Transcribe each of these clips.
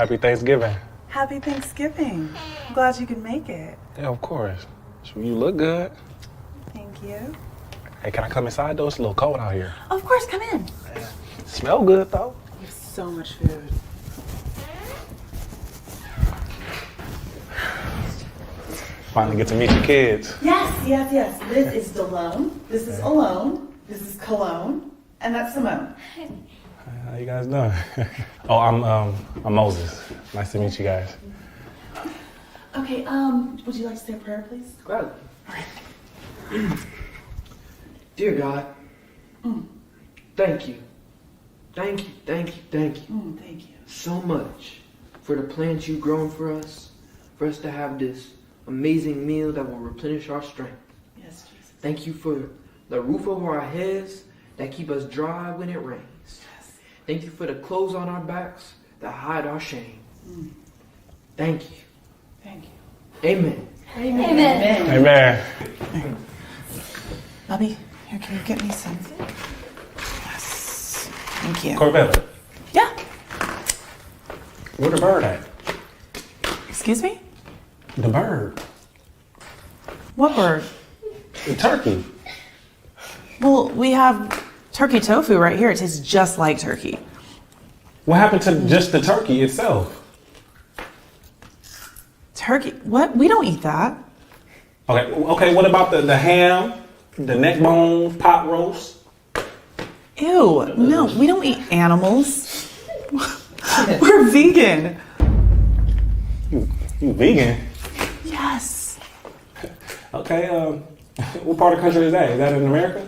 Happy Thanksgiving. Happy Thanksgiving. I'm glad you could make it. Yeah, of course. You look good. Thank you. Hey, can I come inside though? It's a little cold out here. Of course, come in. Smell good though. You have so much food. Finally get to meet your kids. Yes. This is Delone. This is Alone. This is Cologne. And that's Simone. How you guys doing? Oh, I'm Moses. Nice to meet you guys. Okay, would you like to say a prayer, please? Gladly. All right. Dear God, thank you. Thank you Thank you. so much for the plans you've grown for us to have this amazing meal that will replenish our strength. Yes, Jesus. Thank you for the roof over our heads that keep us dry when it rains. Yes. Thank you for the clothes on our backs that hide our shame. Thank you. Thank you. Amen. Amen. Bobby, here, can you get me some? Yes. Thank you. Corvette, Yeah. where the bird at? Excuse me? The bird. What bird? The turkey. Well, we have turkey tofu right here. It tastes just like turkey. What happened to just the turkey itself? Turkey? What? We don't eat that. Okay, what about the ham, the neck bones, pot roast? Ew. No, we don't eat animals. We're vegan. You vegan? Yes. Okay, what part of the country is that? Is that in America?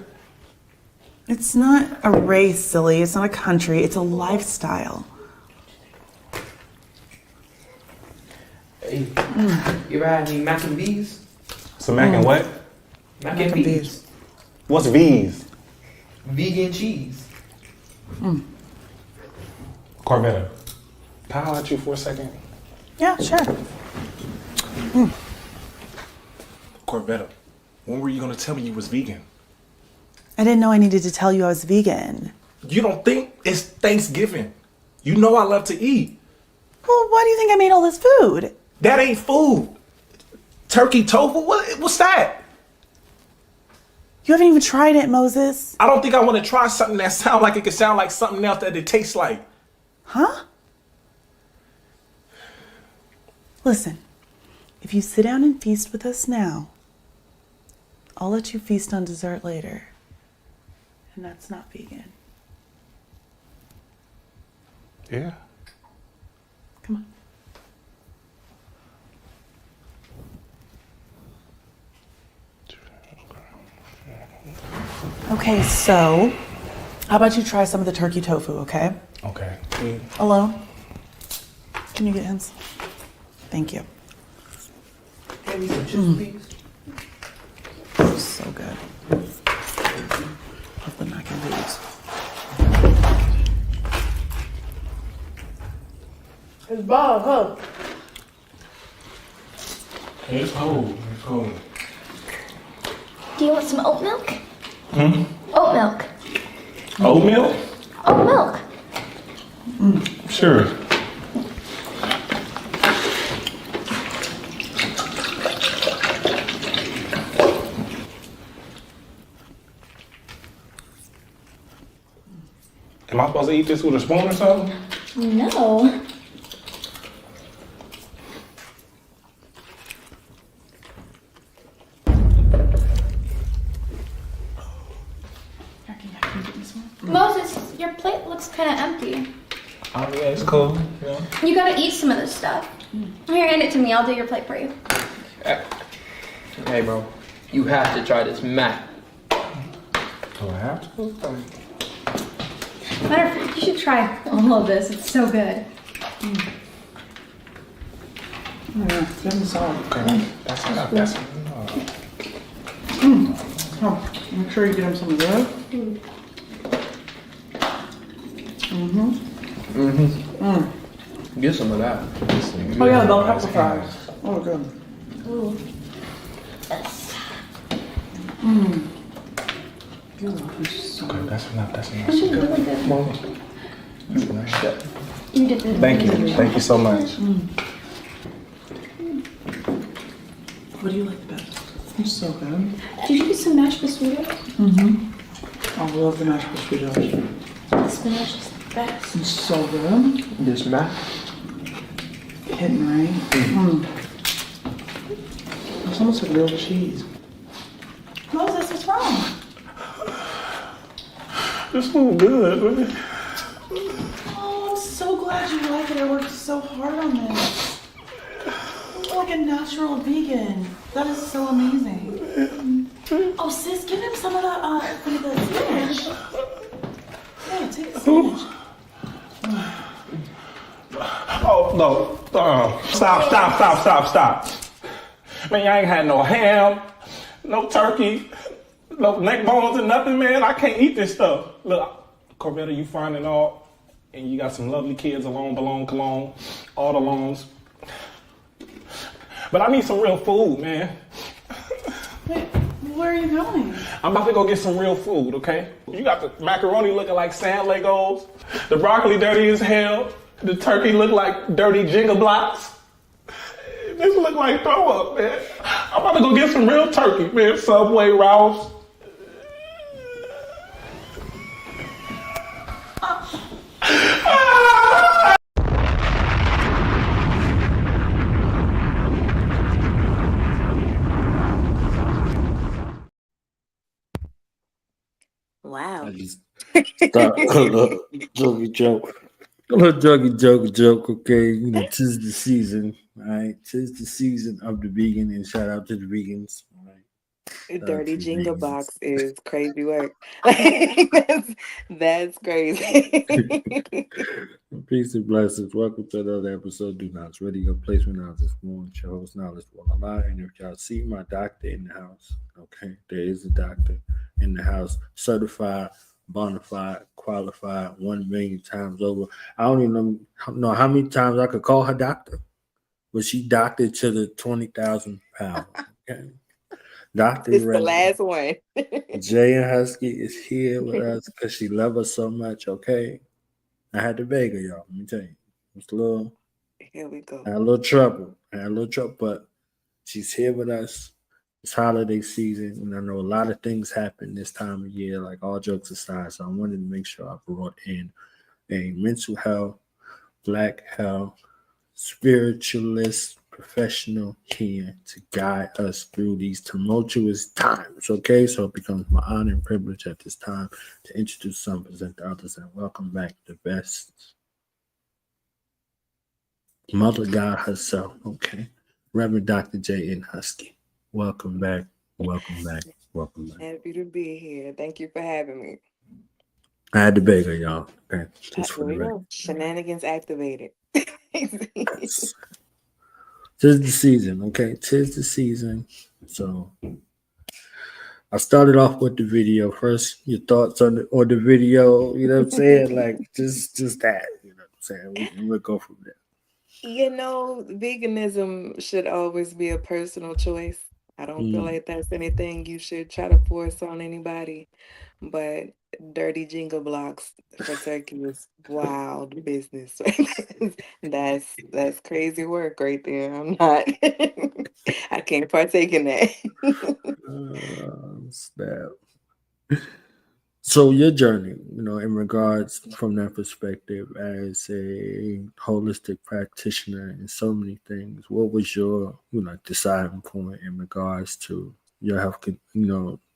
It's not a race, silly. It's not a country. It's a lifestyle. Hey, you ever had any mac and bees? So mac and what? Mac and bees. What's V's? Vegan cheese. Corvette, can I holler at you for a second? Yeah, sure. Corvette, when were you gonna tell me you was vegan? I didn't know I needed to tell you I was vegan. You don't think it's Thanksgiving? You know I love to eat. Well, why do you think I made all this food? That ain't food. Turkey tofu? What's that? You haven't even tried it, Moses. I don't think I want to try something that sounds like it could sound like something else that it tastes like. Huh? Listen, if you sit down and feast with us now, I'll let you feast on dessert later. And that's not vegan. Yeah. Come on. Okay, so how about you try some of the turkey tofu, okay? Okay. Alone? Can you get him some? Thank you. Give me some chips, please. So good. Love the mac and beans. It's Bob, huh? It's cold. It's cold. Do you want some oat milk? Oat milk. Oat milk? Oat milk. Sure. Am I supposed to eat this with a spoon or something? No. Here, can you get me some? Moses, your plate looks kind of empty. Oh yeah, it's cool. Yeah. You gotta eat some of this stuff. Here, hand it to me. I'll do your plate for you. Hey, bro. You have to try this mac. Do I have to? Matter of fact, you should try all of this. It's so good. Yeah, give me some. Okay. That's enough. That's enough. Oh, make sure you get him some of that. Get some of that. Oh yeah, bell pepper fries. Oh, good. Ooh. Yes. Okay, that's enough. That's enough. This is really good. That's nice. You did good. Thank you. Thank you so much. What do you like best? It's so good. Did you get some mashed potatoes? I love the mashed potatoes. Spinach is the best. It's so good. This map. Hitting right. It's almost like real cheese. Moses, what's wrong? This food good, man. Oh, I'm so glad you like it. I worked so hard on this. You're like a natural vegan. That is so amazing. Oh, sis, give him some of the spinach. Yeah, take the spinach. Oh, no. Stop. Man, y'all ain't had no ham, no turkey, no neck bones or nothing, man. I can't eat this stuff. Look, Corvetta, you fine and all, and you got some lovely kids alone, cologne, all the loans. But I need some real food, man. Wait, where are you going? I'm about to go get some real food, okay? You got the macaroni looking like sand Legos, the broccoli dirty as hell, the turkey look like dirty Jenga blocks. This look like throw up, man. I'm about to go get some real turkey, man. Subway, Ralph's. Wow. I just stop. Jokey joke. A little jokey joke, okay? You know, 'tis the season, all right? 'Tis the season of the vegan, and shout out to the vegans, all right? Shout out Dirty to the Jenga vegans. box is crazy work. Like, that's crazy. Peace and blessings. Welcome to another episode of Do Not's Radio Place when I was this morning. Your host, Knowledge Voila. And if y'all see my doctor in the house, okay, there is a doctor in the house, certified, bona fide, qualified 1,000,000 times over. I don't even know how many times I could call her doctor, but she doctored to the 20,000 pounds. Okay. Dr. It's the Ray, last one. Jay and Huskey is here with us because she loves us so much, okay? I had to beg her, y'all. Let me tell you. It's a little, Here we go. I had a little trouble. But she's here with us. It's holiday season, and I know a lot of things happen this time of year, like all jokes aside. So I wanted to make sure I brought in a mental health, black health, spiritualist professional here to guide us through these tumultuous times. Okay, so it becomes my honor and privilege at this time to introduce some, present the others, and welcome back the best mother God herself. Okay, Reverend Dr. J. N. Huskey. Welcome back. Happy to be here. Thank you for having me. I had to beg her, y'all. Okay, just for Here the we record. go. Shenanigans activated. Tis the season, okay? Tis the season. So I started off with the video. First, your thoughts on the video, you know what I'm saying? Like just that, you know what I'm saying? We'll go from there. You know, veganism should always be a personal choice. I don't feel like that's anything you should try to force on anybody. But dirty jingle blocks for turkey is wild business. That's crazy work right there. I'm not I can't partake in that. Snap. So your journey, you know, in regards from that perspective as a holistic practitioner in so many things, what was your, deciding point in regards to your health,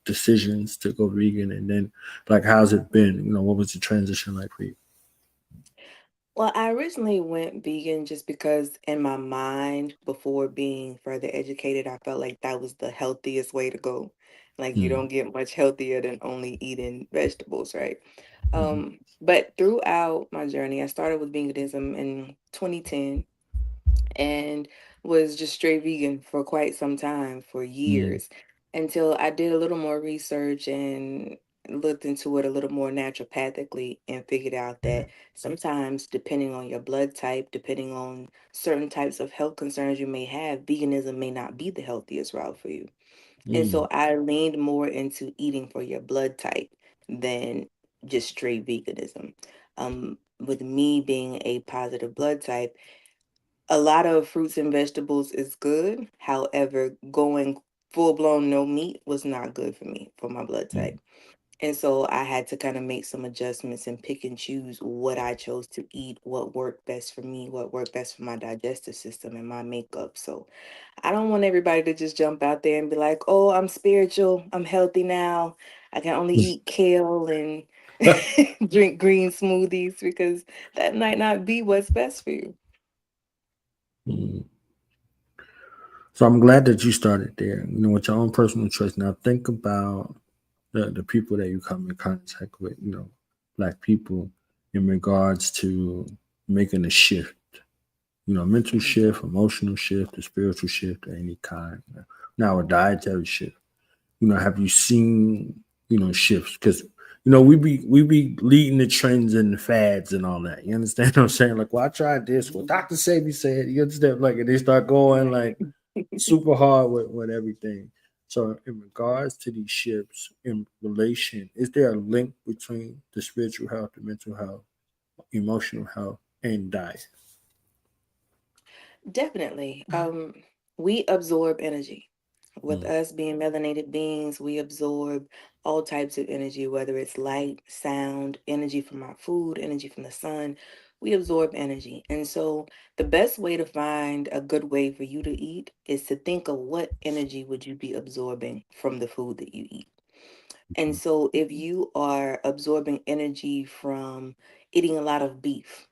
decisions to go vegan, and then like how's it been? You know, what was the transition like for you? Well, I originally went vegan just because in my mind, before being further educated, I felt like that was the healthiest way to go. Like you Mm, don't get much healthier than only eating vegetables, right? mhm, But throughout my journey, I started with veganism in 2010 and was just straight vegan for quite some time, for mm, years, until I did a little more research and looked into it a little more naturopathically and figured out that sometimes, depending on your blood type, depending on certain types of health concerns you may have, veganism may not be the healthiest route for you. And mm, so I leaned more into eating for your blood type than just straight veganism. with me being a positive blood type, a lot of fruits and vegetables is good. However, going full blown no meat was not good for me for my blood Mm, type. And so I had to kind of make some adjustments and pick and choose what I chose to eat, what worked best for me, what worked best for my digestive system and my makeup. So I don't want everybody to just jump out there and be like, oh, I'm spiritual, I'm healthy now. I can only eat kale and drink green smoothies, because that might not be what's best for you. mm. So I'm glad that you started there, with your own personal choice. Now think about the people that you come in contact with, black people, in regards to making a shift, mental Mhm. shift, emotional shift, a spiritual shift of any kind. Now a dietary shift. Have you seen, shifts? Because we be leading the trends and the fads and all that. You understand what I'm saying? Like, well, I tried this. Well, Dr. Sebi said, you understand? Like, and they start going like super hard with everything. So, in regards to these shifts in relation, is there a link between the spiritual health, the mental health, emotional health, and diet? Definitely. We absorb energy. With Mm, us being melanated beings, we absorb all types of energy, whether it's light, sound, energy from our food, energy from the sun. We absorb energy. And so the best way to find a good way for you to eat is to think of what energy would you be absorbing from the food that you eat. And so if you are absorbing energy from eating a lot of beef,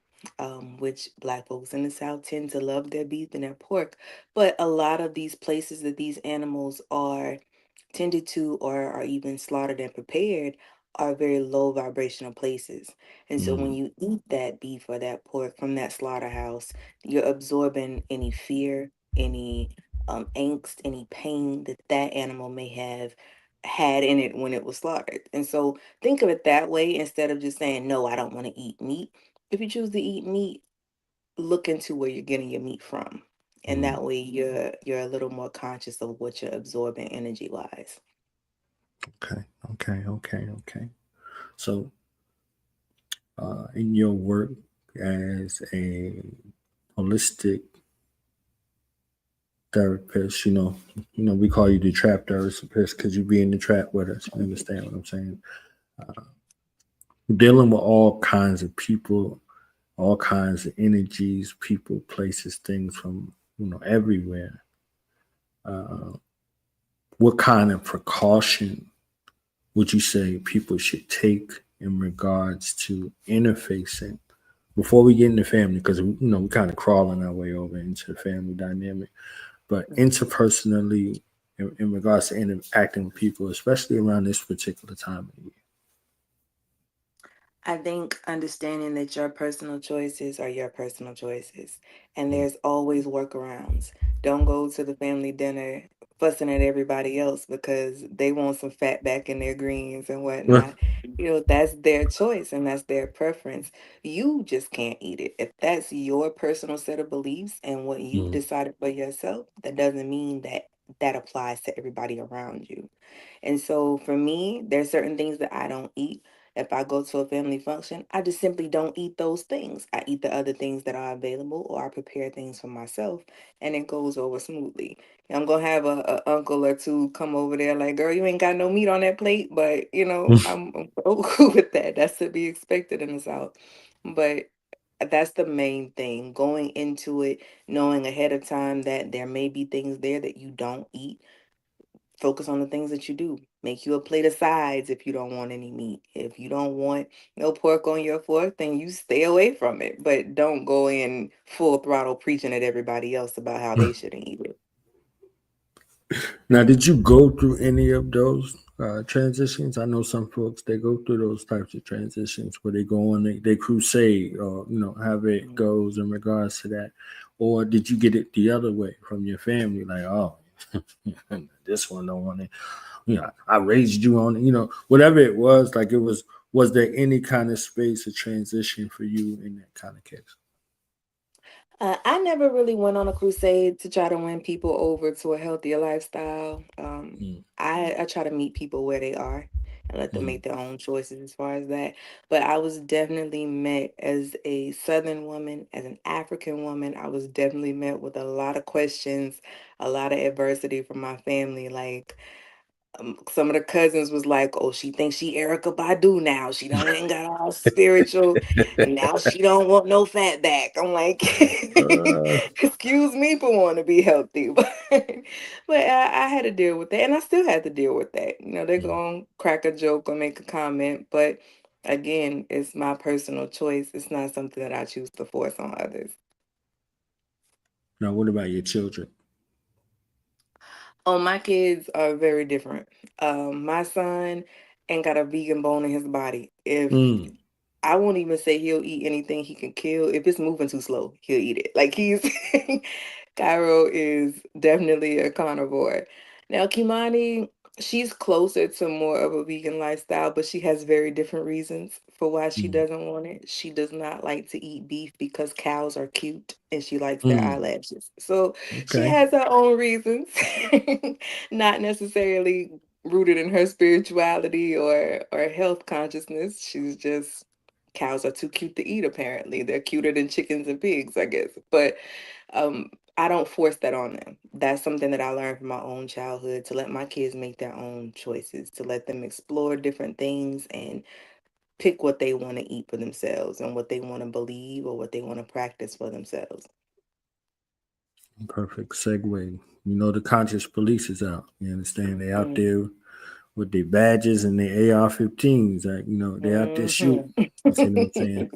which Black folks in the South tend to love their beef and their pork, but a lot of these places that these animals are tended to or are even slaughtered and prepared are very low vibrational places. And so when mm, you eat that beef or that pork from that slaughterhouse, you're absorbing any fear, any angst, any pain that that animal may have had in it when it was slaughtered. And so think of it that way instead of just saying, no, I don't want to eat meat. If you choose to eat meat, look into where you're getting your meat from. And mm. that way you're a little more conscious of what you're absorbing energy wise. Okay, okay. So, in your work as a holistic therapist, we call you the trap therapist because you be in the trap with us. You understand what I'm saying? Dealing with all kinds of people, all kinds of energies, people, places, things from everywhere. What kind of precaution would you say people should take in regards to interfacing before we get into family? Because we're kind of crawling our way over into the family dynamic, but interpersonally, in regards to interacting with people, especially around this particular time of year. I think understanding that your personal choices are your personal choices, and there's always workarounds. Don't go to the family dinner fussing at everybody else because they want some fat back in their greens and whatnot. That's their choice and that's their preference. You just can't eat it. If that's your personal set of beliefs and what you've Mm, decided for yourself, that doesn't mean that that applies to everybody around you. And so for me, there's certain things that I don't eat. If I go to a family function, I just simply don't eat those things. I eat the other things that are available, or I prepare things for myself, and it goes over smoothly. I'm gonna have a uncle or two come over there like, girl, you ain't got no meat on that plate, but I'm cool with that. That's to be expected in the South. But that's the main thing. Going into it, knowing ahead of time that there may be things there that you don't eat. Focus on the things that you do. Make you a plate of sides if you don't want any meat. If you don't want no pork on your fork, then you stay away from it. But don't go in full throttle preaching at everybody else about how they shouldn't eat it. Now, did you go through any of those transitions? I know some folks they go through those types of transitions where they go on they crusade or however it Mhm. goes in regards to that, or did you get it the other way from your family? Like, oh, this one don't want it. I raised you on it. Whatever it was. Like it was. Was there any kind of space of transition for you in that kind of case? I never really went on a crusade to try to win people over to a healthier lifestyle. Mm, I try to meet people where they are. and let them Mm. make their own choices as far as that. But I was definitely met as a Southern woman, as an African woman. I was definitely met with a lot of questions, a lot of adversity from my family. Like, some of the cousins was like, "Oh, she thinks she Erica Badu now. She done went and got all spiritual, and now she don't want no fat back." I'm like, Uh, "Excuse me for wanting to be healthy," but I had to deal with that, and I still had to deal with that. They're mm. gonna crack a joke or make a comment, but again, it's my personal choice. It's not something that I choose to force on others. Now, what about your children? Oh, my kids are very different. My son ain't got a vegan bone in his body. If Mm. I won't even say he'll eat anything he can kill. If it's moving too slow, he'll eat it. Like he's Cairo is definitely a carnivore. Now, Kimani, she's closer to more of a vegan lifestyle, but she has very different reasons for why she Mm. doesn't want it. She does not like to eat beef because cows are cute and she likes their Mm. eyelashes. So she Okay. has her own reasons, not necessarily rooted in her spirituality or health consciousness. She's just cows are too cute to eat, apparently. They're cuter than chickens and pigs, I guess. But um, I don't force that on them. That's something that I learned from my own childhood, to let my kids make their own choices, to let them explore different things and pick what they want to eat for themselves and what they want to believe or what they want to practice for themselves. Perfect segue. The conscious police is out. You understand? They out Mm, there with their badges and their AR-15s. Like, they out there mhm. shooting. You see what I'm saying?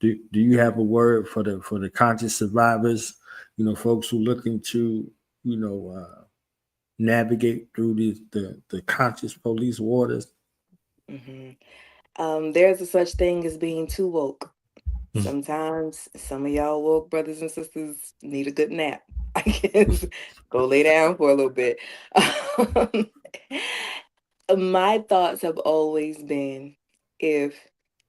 Do you have a word for the conscious survivors? Folks who looking to, navigate through the conscious police waters. Mhm. There's a such thing as being too woke. Sometimes some of y'all woke brothers and sisters need a good nap. I guess go lay down for a little bit. Um, my thoughts have always been, if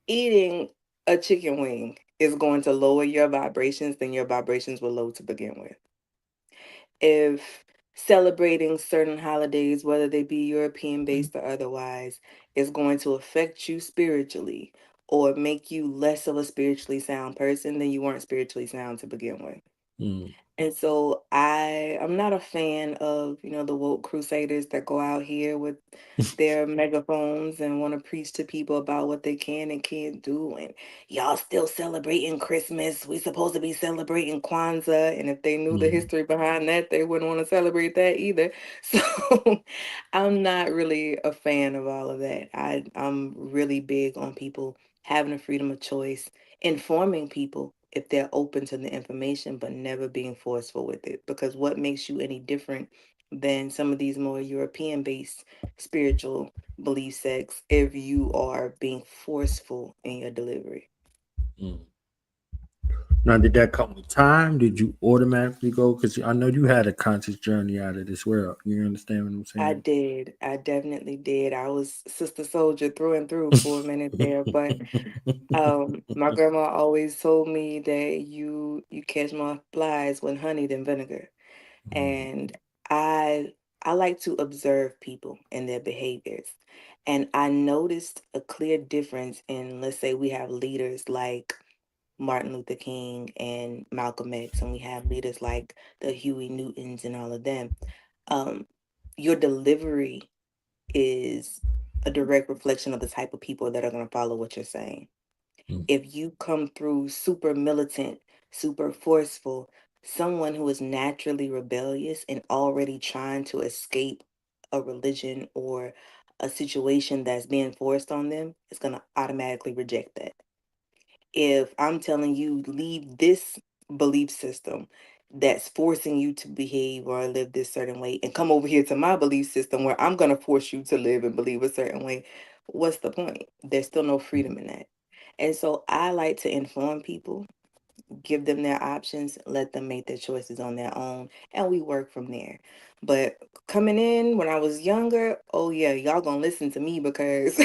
eating a chicken wing is going to lower your vibrations, then your vibrations were low to begin with. If celebrating certain holidays, whether they be European based or otherwise, is going to affect you spiritually or make you less of a spiritually sound person, then you weren't spiritually sound to begin with. Mm. And so I'm not a fan of, the woke crusaders that go out here with their megaphones and want to preach to people about what they can and can't do. And y'all still celebrating Christmas. We supposed to be celebrating Kwanzaa. And if they knew the Mm. history behind that, they wouldn't want to celebrate that either. So I'm not really a fan of all of that. I'm really big on people having a freedom of choice, informing people if they're open to the information, but never being forceful with it. Because what makes you any different than some of these more European based spiritual belief sects if you are being forceful in your delivery? Mm. Now, did that come with time? Did you automatically go? Because I know you had a conscious journey out of this world. You understand what I'm I saying? did. I definitely did. I was Sister Soldier through and through for a minute there, but my grandma always told me that you catch more flies with honey than vinegar. Mm. And I like to observe people and their behaviors. And I noticed a clear difference in, let's say we have leaders like Martin Luther King and Malcolm X, and we have leaders like the Huey Newtons and all of them. Um, your delivery is a direct reflection of the type of people that are going to follow what you're saying. Mm. If you come through super militant, super forceful, someone who is naturally rebellious and already trying to escape a religion or a situation that's being forced on them is going to automatically reject that. If I'm telling you, leave this belief system that's forcing you to behave or live this certain way and come over here to my belief system where I'm going to force you to live and believe a certain way, what's the point? There's still no freedom in that. And so I like to inform people, give them their options, let them make their choices on their own, and we work from there. But coming in when I was younger, oh yeah, y'all gonna listen to me because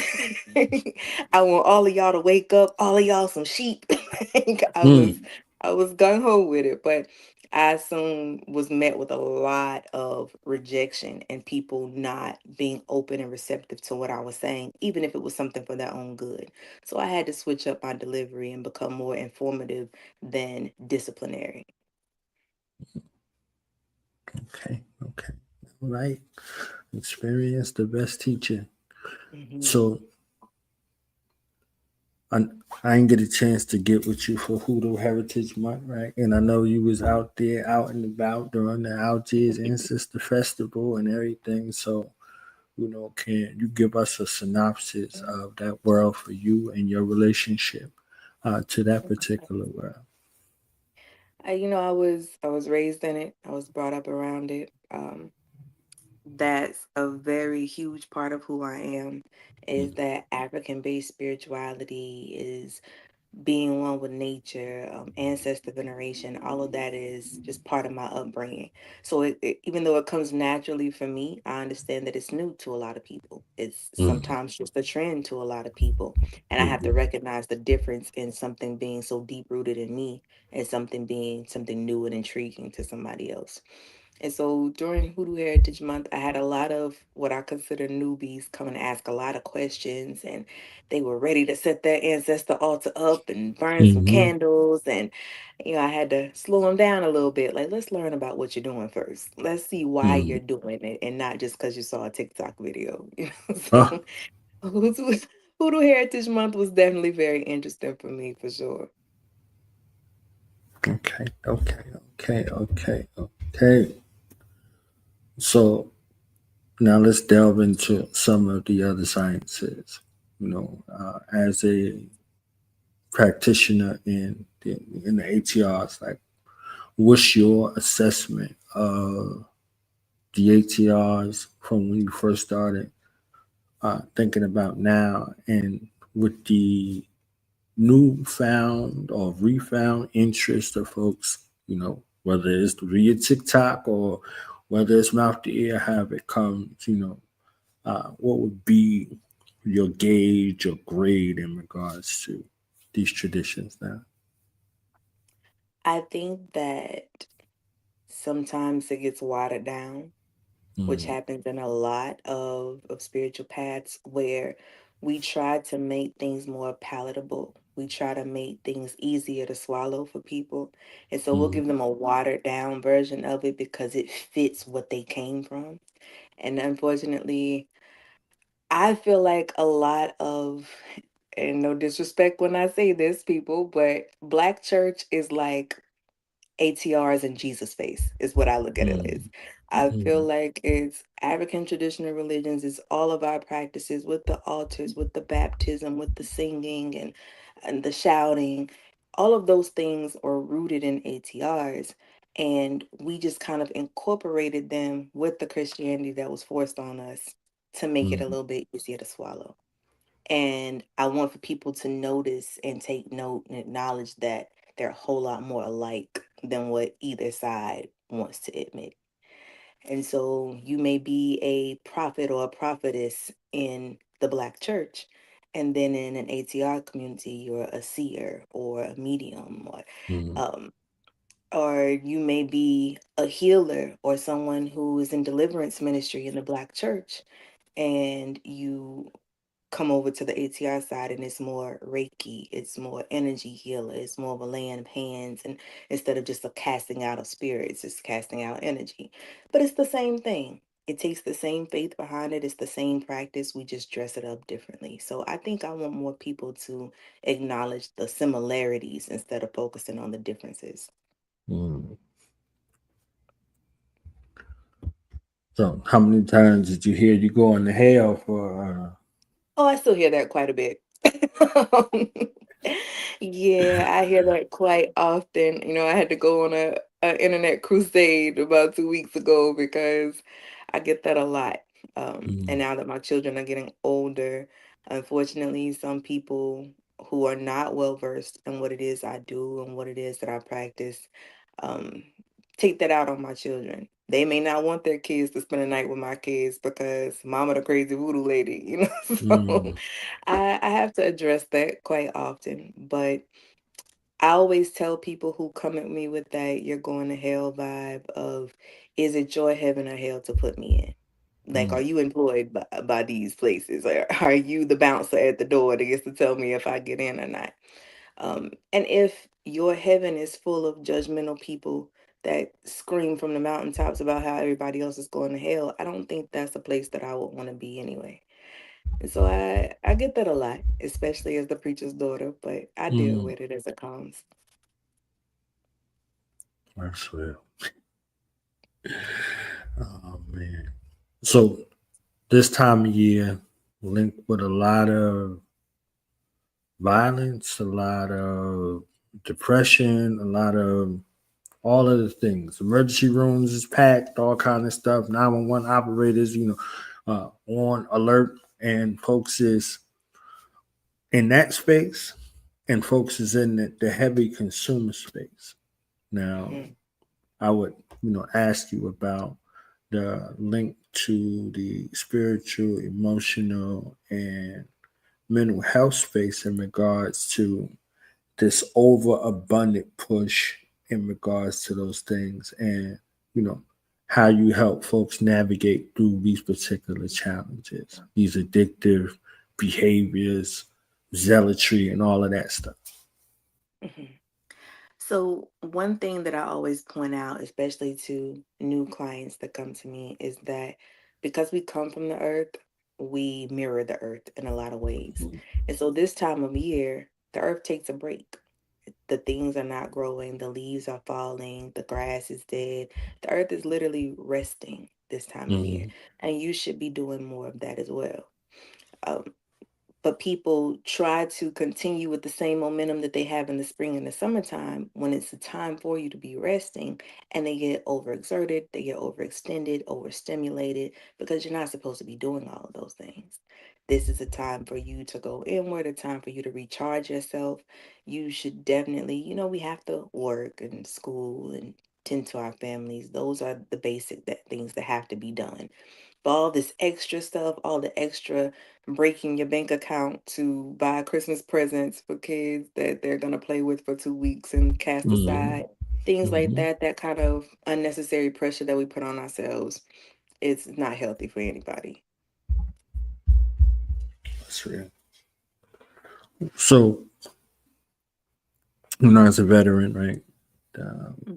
I want all of y'all to wake up, all of y'all some sheep. Like, I was Mm. I was gung ho with it, but I assume was met with a lot of rejection and people not being open and receptive to what I was saying, even if it was something for their own good. So I had to switch up my delivery and become more informative than disciplinary. Okay, okay. All right. Experience the best teacher. Hmm. So I, I didn't get a chance to get with you for Hoodoo Heritage Month, right? And I know you was out there, out and about during the Algiers Ancestor Festival and everything. So, can you give us a synopsis of that world for you and your relationship to that particular world? I was raised in it. I was brought up around it. That's a very huge part of who I am. Is that African-based spirituality is being one with nature, ancestor veneration, all of that is just part of my upbringing. So even though it comes naturally for me, I understand that it's new to a lot of people. It's Mm-hmm. sometimes just a trend to a lot of people. And I have to recognize the difference in something being so deep rooted in me and something being something new and intriguing to somebody else. And so during Hoodoo Heritage Month, I had a lot of what I consider newbies come and ask a lot of questions, and they were ready to set their ancestor altar up and burn some Mm-hmm. candles. And, I had to slow them down a little bit. Like, let's learn about what you're doing first. Let's see why Mm-hmm. you're doing it and not just because you saw a TikTok video. Oh, So Hoodoo Heritage Month was definitely very interesting for me, for sure. okay, okay, okay, okay, okay. So now let's delve into some of the other sciences. As a practitioner in the ATRs, like, what's your assessment of the ATRs from when you first started thinking about now, and with the newfound or refound interest of folks, whether it's via TikTok or whether it's mouth to ear, have it comes, what would be your gauge or grade in regards to these traditions now? I think that sometimes it gets watered down, which Mm, happens in a lot of spiritual paths where we try to make things more palatable. We try to make things easier to swallow for people. And so we'll mm, give them a watered down version of it because it fits what they came from. And unfortunately, I feel like a lot of, and no disrespect when I say this, people, but Black church is like ATRs and Jesus face is what I look at it as. mm, I feel mm, like it's African traditional religions, it's all of our practices with the altars, with the baptism, with the singing and the shouting. All of those things are rooted in ATRs. And we just kind of incorporated them with the Christianity that was forced on us to make it a mm, little bit easier to swallow. And I want for people to notice and take note and acknowledge that they're a whole lot more alike than what either side wants to admit. And so you may be a prophet or a prophetess in the Black church, and then in an ATR community, you're a seer or a medium, mm, um, or you may be a healer or someone who is in deliverance ministry in the Black church, and you come over to the ATR side and it's more Reiki, it's more energy healer, it's more of a laying of hands, and instead of just a casting out of spirits, it's casting out energy. But it's the same thing. It takes the same faith behind it. It's the same practice. We just dress it up differently. So I think I want more people to acknowledge the similarities instead of focusing on the differences. mm. So, how many times did you hear you going to hell for? Oh, I still hear that quite a bit. Yeah, I hear that quite often. I had to go on a internet crusade about 2 weeks ago because I get that a lot. And Mm, now that my children are getting older, unfortunately, some people who are not well versed in what it is I do and what it is that I practice, um, take that out on my children. They may not want their kids to spend a night with my kids because mama the crazy voodoo lady. So mm, I have to address that quite often. But I always tell people who come at me with that "you're going to hell" vibe of, is it your heaven or hell to put me in? Like, are you employed by these places? Or are you the bouncer at the door that gets to tell me if I get in or not? And if your heaven is full of judgmental people that scream from the mountaintops about how everybody else is going to hell, I don't think that's a place that I would want to be anyway. And so I get that a lot, especially as the preacher's daughter, but I deal with it as it comes. That's real. Oh man. So this time of year linked with a lot of violence, a lot of depression, a lot of all of the things. Emergency rooms is packed, all kind of stuff. 911 operators, on alert, and folks is in that space, and folks is in the heavy consumer space. Now, Mhm. I would, ask you about the link to the spiritual, emotional, and mental health space in regards to this overabundant push in regards to those things, and you know how you help folks navigate through these particular challenges, these addictive behaviors, zealotry, and all of that stuff. Mhm. So, one thing that I always point out, especially to new clients that come to me, is that because we come from the earth, we mirror the earth in a lot of ways. And so, this time of year, the earth takes a break. The things are not growing, the leaves are falling, the grass is dead. The earth is literally resting this time of year. Mm-hmm. And you should be doing more of that as well. Um, but people try to continue with the same momentum that they have in the spring and the summertime when it's a time for you to be resting, and they get overexerted, they get overextended, overstimulated, because you're not supposed to be doing all of those things. This is a time for you to go inward, a time for you to recharge yourself. You should definitely, we have to work and school and tend to our families. Those are the basic things that have to be done. But all this extra stuff, all the extra breaking your bank account to buy Christmas presents for kids that they're going to play with for 2 weeks and cast Mm-hmm. aside, things like Mm-hmm. that, that kind of unnecessary pressure that we put on ourselves, it's not healthy for anybody. That's real. So, as a veteran, right,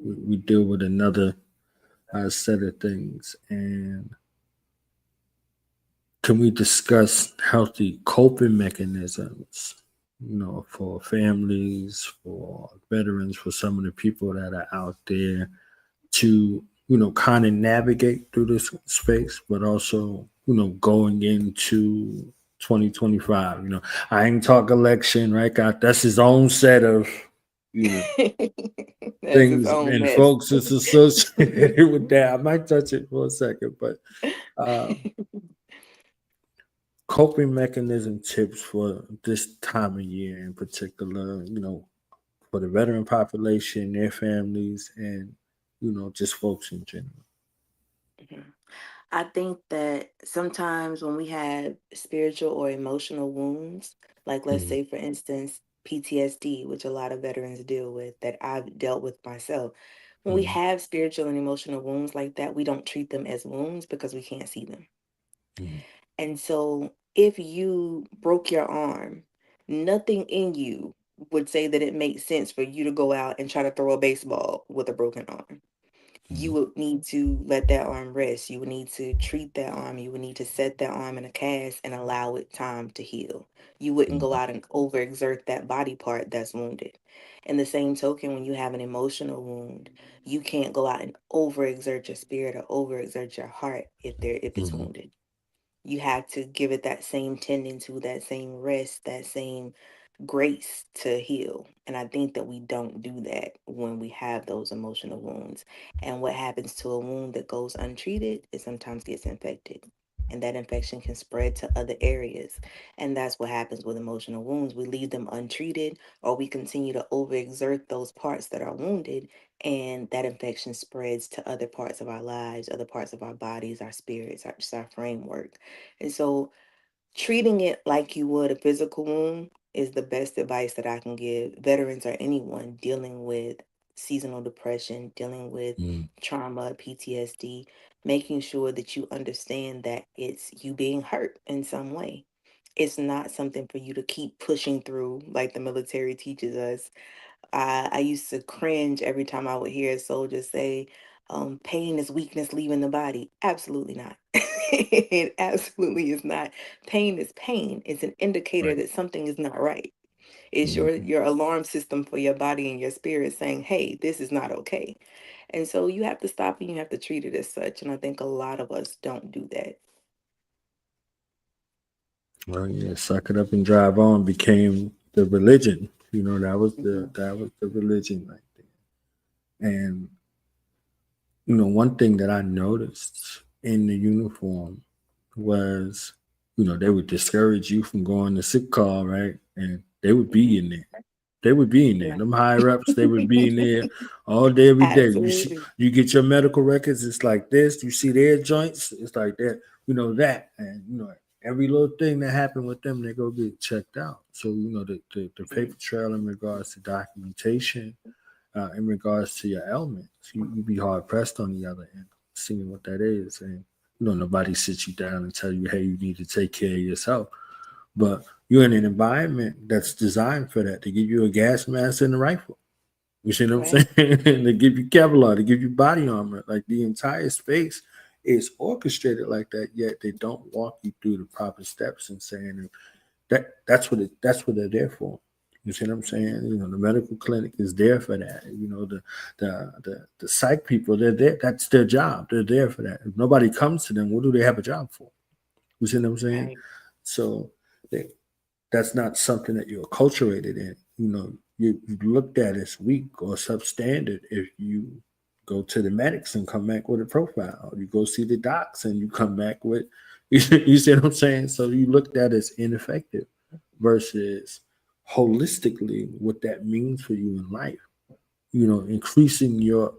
we Mhm. deal with another set of things, and can we discuss healthy coping mechanisms, for families, for veterans, for some of the people that are out there to, kind of navigate through this space, but also, going into 2025. I ain't talk election, right? That's his own set of, you know, That's its things own and mess. folks that's associated with that. I might touch it for a second, but coping mechanism tips for this time of year in particular, for the veteran population, their families, and just folks in general. Mhm. I think that sometimes when we have spiritual or emotional wounds, like let's Mm-hmm. say, for instance, PTSD, which a lot of veterans deal with, that I've dealt with myself, when we Mm-hmm. have spiritual and emotional wounds like that, we don't treat them as wounds because we can't see them. And so if you broke your arm, nothing in you would say that it makes sense for you to go out and try to throw a baseball with a broken arm. You Mm-hmm. would need to let that arm rest. You would need to treat that arm. You would need to set that arm in a cast and allow it time to heal. You wouldn't go Mm-hmm. out and overexert that body part that's wounded. In the same token, when you have an emotional wound, you can't go out and overexert your spirit or overexert your heart if it's Mm-hmm. wounded. You have to give it that same tending to, that same rest, that same grace to heal. And I think that we don't do that when we have those emotional wounds. And what happens to a wound that goes untreated, it sometimes gets infected. And that infection can spread to other areas. And that's what happens with emotional wounds. We leave them untreated, or we continue to overexert those parts that are wounded, and that infection spreads to other parts of our lives, other parts of our bodies, our spirits, just our framework. And so treating it like you would a physical wound is the best advice that I can give veterans or anyone dealing with seasonal depression, dealing with trauma, PTSD, making sure that you understand that it's you being hurt in some way. It's not something for you to keep pushing through like the military teaches us. I used to cringe every time I would hear a soldier say, pain is weakness leaving the body. Absolutely not. It absolutely is not. Pain is pain. It's an indicator Right. that something is not right. It's your alarm system for your body and your spirit saying, hey, this is not okay. And so you have to stop and you have to treat it as such. And I think a lot of us don't do that. Well, yeah, suck it up and drive on became the religion. You know, that was the religion right there. And you know, one thing that I noticed in the uniform was, you know, they would discourage you from going to sick call, right? And they would be in there. They would be in there. Right. Them higher ups, they would be in there all day, every day. Absolutely. You get your medical records, it's like this. You see their joints, it's like that. You know that, and you know every little thing that happened with them, they go get checked out. So you know the paper trail in regards to documentation, in regards to your ailments, you be hard pressed on the other end, seeing what that is, and you know nobody sits you down and tell you, hey, you need to take care of yourself. But you're in an environment that's designed for that, to give you a gas mask and a rifle. You see what I'm Right. saying? They give you Kevlar, they give you body armor. Like the entire space is orchestrated like that, yet they don't walk you through the proper steps and saying that's what they're there for. You see what I'm saying? You know, the medical clinic is there for that. You know, the psych people, they're there. That's their job. They're there for that. If nobody comes to them, what do they have a job for? You see what I'm saying? Right. So they, that's not something that you're acculturated in. You know, you looked at as weak or substandard if you go to the medics and come back with a profile. Or you go see the docs and you come back with, you see what I'm saying? So you looked at as ineffective versus holistically what that means for you in life. You know, increasing your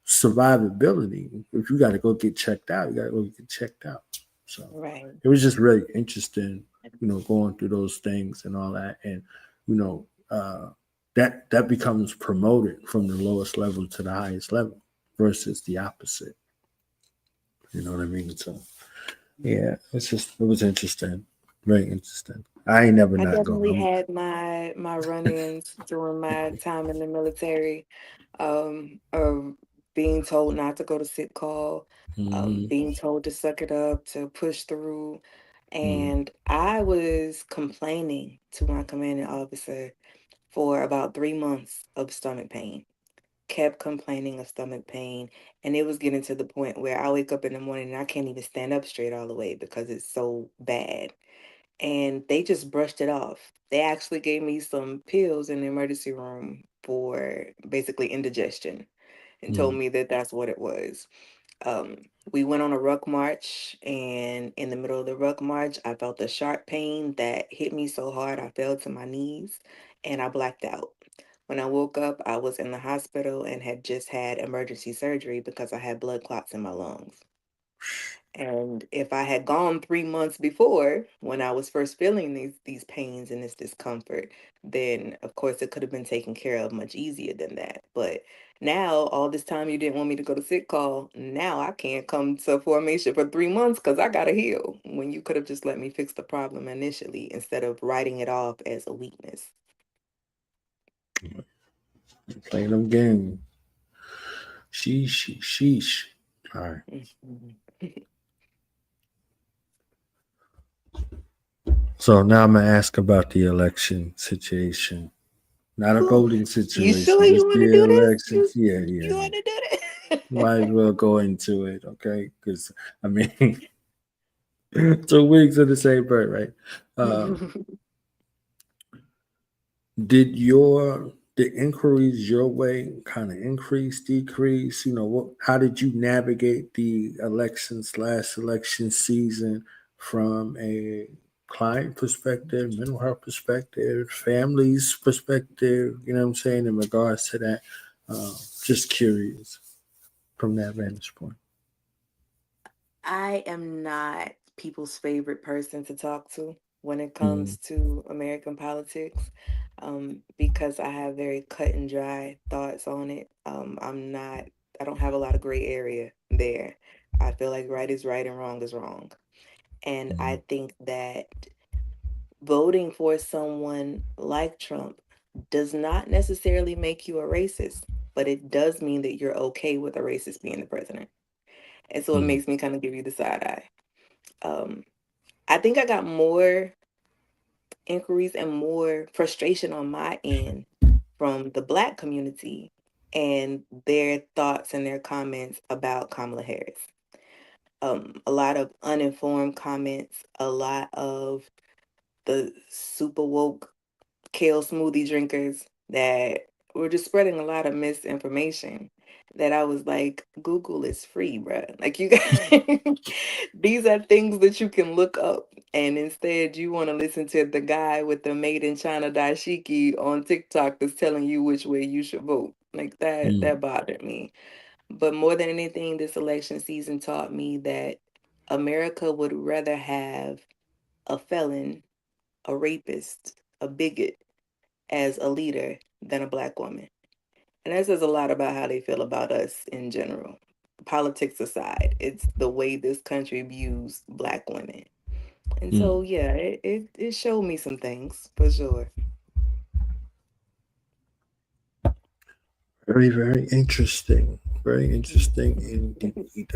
survivability. If you got to go get checked out, you got to go get checked out. So Right. it was just really interesting, you know, going through those things and all that, and you know, that becomes promoted from the lowest level to the highest level versus the opposite. You know what I mean? So yeah, it was interesting, very interesting. I ain't never I not definitely going. had my run-ins during my time in the military, of being told not to go to sick call, Mm-hmm, being told to suck it up, to push through. mm-hmm, And I was complaining to my commanding officer for about 3 months of stomach pain. Kept complaining of stomach pain, and it was getting to the point where I wake up in the morning and I can't even stand up straight all the way because it's so bad. And they just brushed it off. They actually gave me some pills in the emergency room for basically indigestion and told me that that's what it was. We went on a ruck march, and in the middle of the ruck march, I felt a sharp pain that hit me so hard I fell to my knees and I blacked out. When I woke up, I was in the hospital and had just had emergency surgery because I had blood clots in my lungs. And if I had gone 3 months before, when I was first feeling these pains and this discomfort, then of course it could have been taken care of much easier than that. But now, all this time you didn't want me to go to sick call, now I can't come to formation for 3 months because I gotta heal. When you could have just let me fix the problem initially instead of writing it off as a weakness. playing them games. Sheesh, sheesh. All right. Mhm. So now I'm gonna ask about the election situation. Not a Whew. voting You sure situation, you just want to the do this? elections. Yeah, You yeah. want to do Might as well go into it, okay? Because I mean, 2 weeks of the same bird, right? Uh, this? did the inquiries your way kind of increase, decrease? You know, how did you navigate the election/election season from a client perspective, mental health perspective, families perspective? You know what I'm saying in regards to that. Just curious from that vantage point. I am not people's favorite person to talk to. when it Mm, comes to American politics, because I have very cut and dry thoughts on it. I don't have a lot of gray area there. I feel like right is right and wrong is wrong. And mm, I think that voting for someone like Trump does not necessarily make you a racist, but it does mean that you're okay with a racist being the president. And so it mm, makes me kind of give you the side eye. Um, I think I got more inquiries and more frustration on my end from the Black community and their thoughts and their comments about Kamala Harris. A lot of uninformed comments, a lot of the super woke kale smoothie drinkers that were just spreading a lot of misinformation that I was like, Google is free, bruh. Like you guys, these are things that you can look up. And instead you want to listen to the guy with the made in China dashiki on TikTok that's telling you which way you should vote. Like mm, that bothered me. But more than anything, this election season taught me that America would rather have a felon, a rapist, a bigot as a leader than a Black woman. And that says a lot about how they feel about us in general. Politics aside, it's the way this country views Black women. And mm. so, yeah, it showed me some things for sure. Very, very interesting. Very interesting indeed.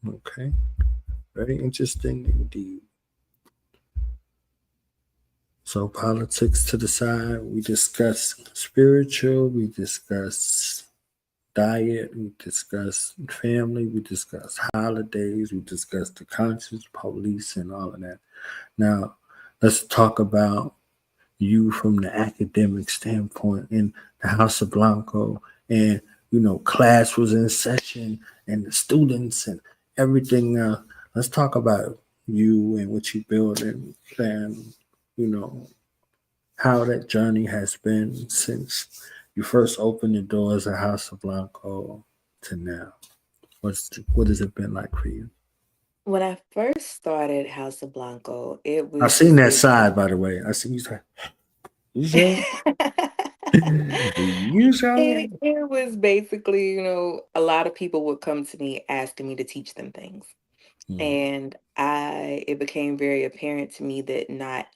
Okay. Very interesting indeed. So politics to the side. We discuss spiritual. We discuss diet. We discuss family. We discuss holidays. We discuss the conscious police and all of that. Now, let's talk about you from the academic standpoint in the House of Blanco, and class was in session and the students and everything. Let's talk about you and what you build and you know how that journey has been since you first opened the doors of House of Blanco to now. What has it been like for you? When I first started House of Blanco, it I was seen just that basically. side, by the way. I see you. You saw? You saw? It was basically, a lot of people would come to me asking me to teach them things. Mm, And it became very apparent to me that not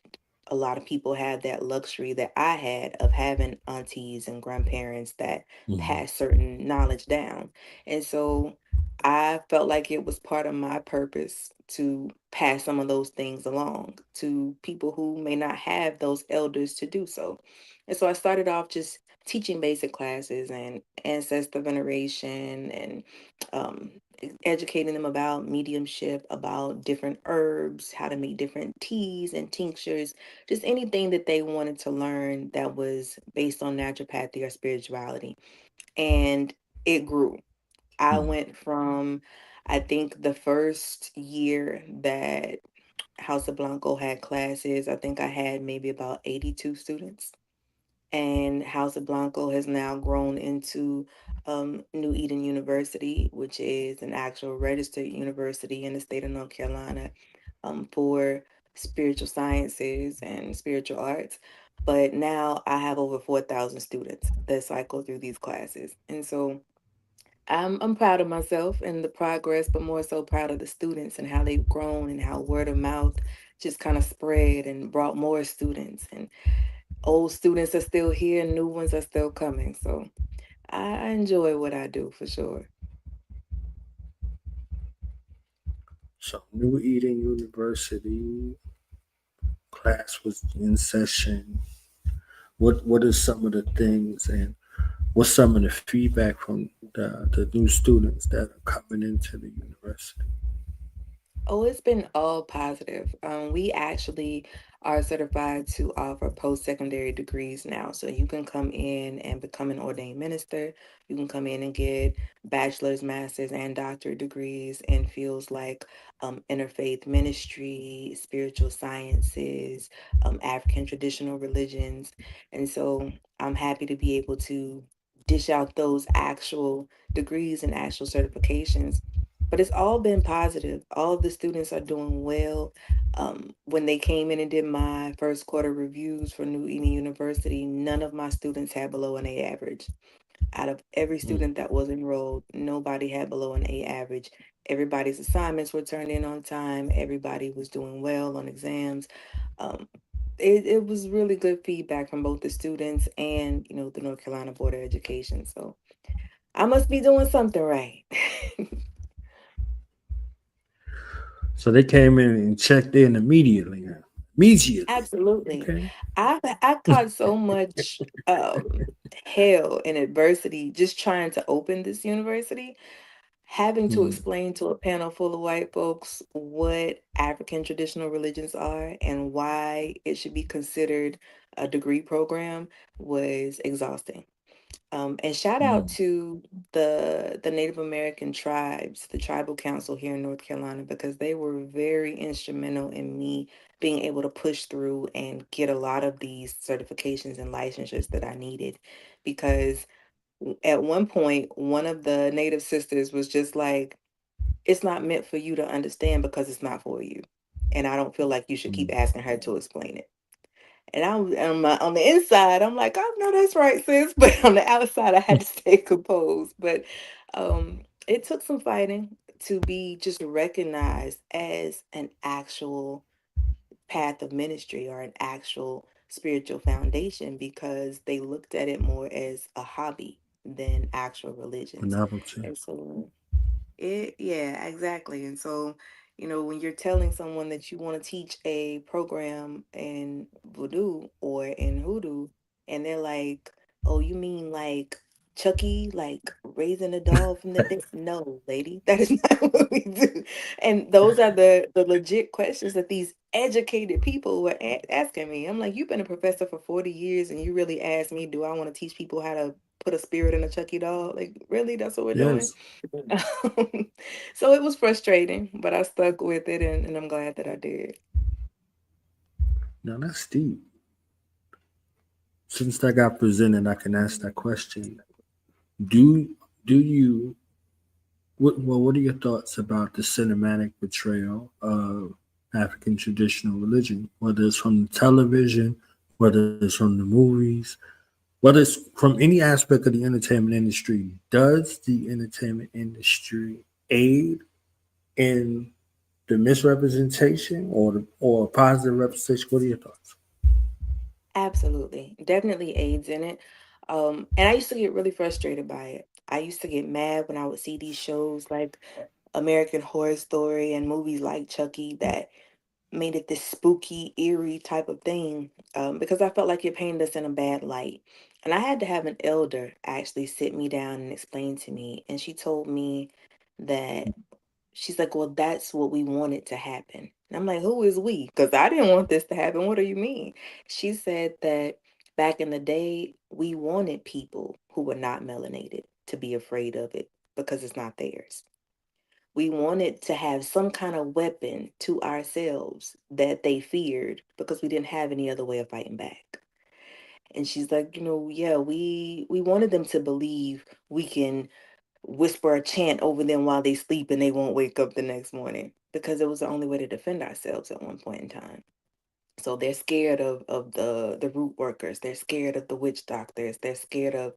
a lot of people had that luxury that I had of having aunties and grandparents that mm, pass certain knowledge down. And so I felt like it was part of my purpose to pass some of those things along to people who may not have those elders to do so. And so I started off just teaching basic classes and ancestor veneration and um, educating them about mediumship, about different herbs, how to make different teas and tinctures, just anything that they wanted to learn that was based on naturopathy or spirituality. And it grew. I mm. went from, I think the first year that House of Blanco had classes, I think I had maybe about 82 students. And House of Blanco has now grown into New Eden University, which is an actual registered university in the state of North Carolina for spiritual sciences and spiritual arts. But now I have over 4,000 students that cycle through these classes. And so I'm proud of myself and the progress, but more so proud of the students and how they've grown and how word of mouth just kind of spread and brought more students. And old students are still here, new ones are still coming. So I enjoy what I do for sure. So New Eden University class was in session. What are some of the things and what's some of the feedback from the new students that are coming into the university? Oh, it's been all positive. We actually are certified to offer post-secondary degrees now. So you can come in and become an ordained minister. You can come in and get bachelor's, master's, and doctorate degrees in fields like interfaith ministry, spiritual sciences, African traditional religions. And so I'm happy to be able to dish out those actual degrees and actual certifications, but it's all been positive. All of the students are doing well. When they came in and did my first quarter reviews for New Eden University, none of my students had below an A average. Out of every student that was enrolled, nobody had below an A average. Everybody's assignments were turned in on time. Everybody was doing well on exams. Um, it was really good feedback from both the students and, the North Carolina Board of Education. So I must be doing something right. So they came in and checked in immediately. Immediately. Absolutely. Okay. I caught so much hell and adversity just trying to open this university, having to Mm, explain to a panel full of white folks what African traditional religions are and why it should be considered a degree program was exhausting. And shout out mm. to the Native American tribes, the tribal council here in North Carolina, because they were very instrumental in me being able to push through and get a lot of these certifications and licensures that I needed. Because at one point, one of the Native sisters was just like, it's not meant for you to understand because it's not for you. And I don't feel like you should keep asking her to explain it. And on the inside, I'm like, oh no, that's right, sis. But on the outside, I had to stay composed. But it took some fighting to be just recognized as an actual path of ministry or an actual spiritual foundation because they looked at it more as a hobby than actual A religions. novelty. And so yeah, exactly. And so, when you're telling someone that you want to teach a program in voodoo or in hoodoo, and they're like, "Oh, you mean like Chucky, like raising a doll from the dead?" No, lady, that is not what we do. And those are the legit questions that these educated people were asking me. I'm like, "You've been a professor for 40 years, and you really asked me, do I want to teach people how to put a spirit in a Chucky doll? Like, really? That's what we're doing?" Yes. So it was frustrating, but I stuck with it and I'm glad that I did. Now that's deep. Since that got presented, I can ask that question. Do you what are your thoughts about the cinematic portrayal of African traditional religion, whether it's from the television, whether it's from the movies, whether it's from any aspect of the entertainment industry? Does the entertainment industry aid in the misrepresentation or positive representation? What are your thoughts? Absolutely. Definitely aids in it. And I used to get really frustrated by it. I used to get mad when I would see these shows like American Horror Story and movies like Chucky that made it this spooky, eerie type of thing, because I felt like it painted us in a bad light. And I had to have an elder actually sit me down and explain to me. And she told me that she's like, well, that's what we wanted to happen. And I'm like, who is we? Because I didn't want this to happen. What do you mean? She said that back in the day, we wanted people who were not melanated to be afraid of it because it's not theirs. We wanted to have some kind of weapon to ourselves that they feared because we didn't have any other way of fighting back. And she's like, yeah, we wanted them to believe we can whisper a chant over them while they sleep and they won't wake up the next morning because it was the only way to defend ourselves at one point in time. So they're scared of the root workers. They're scared of the witch doctors. They're scared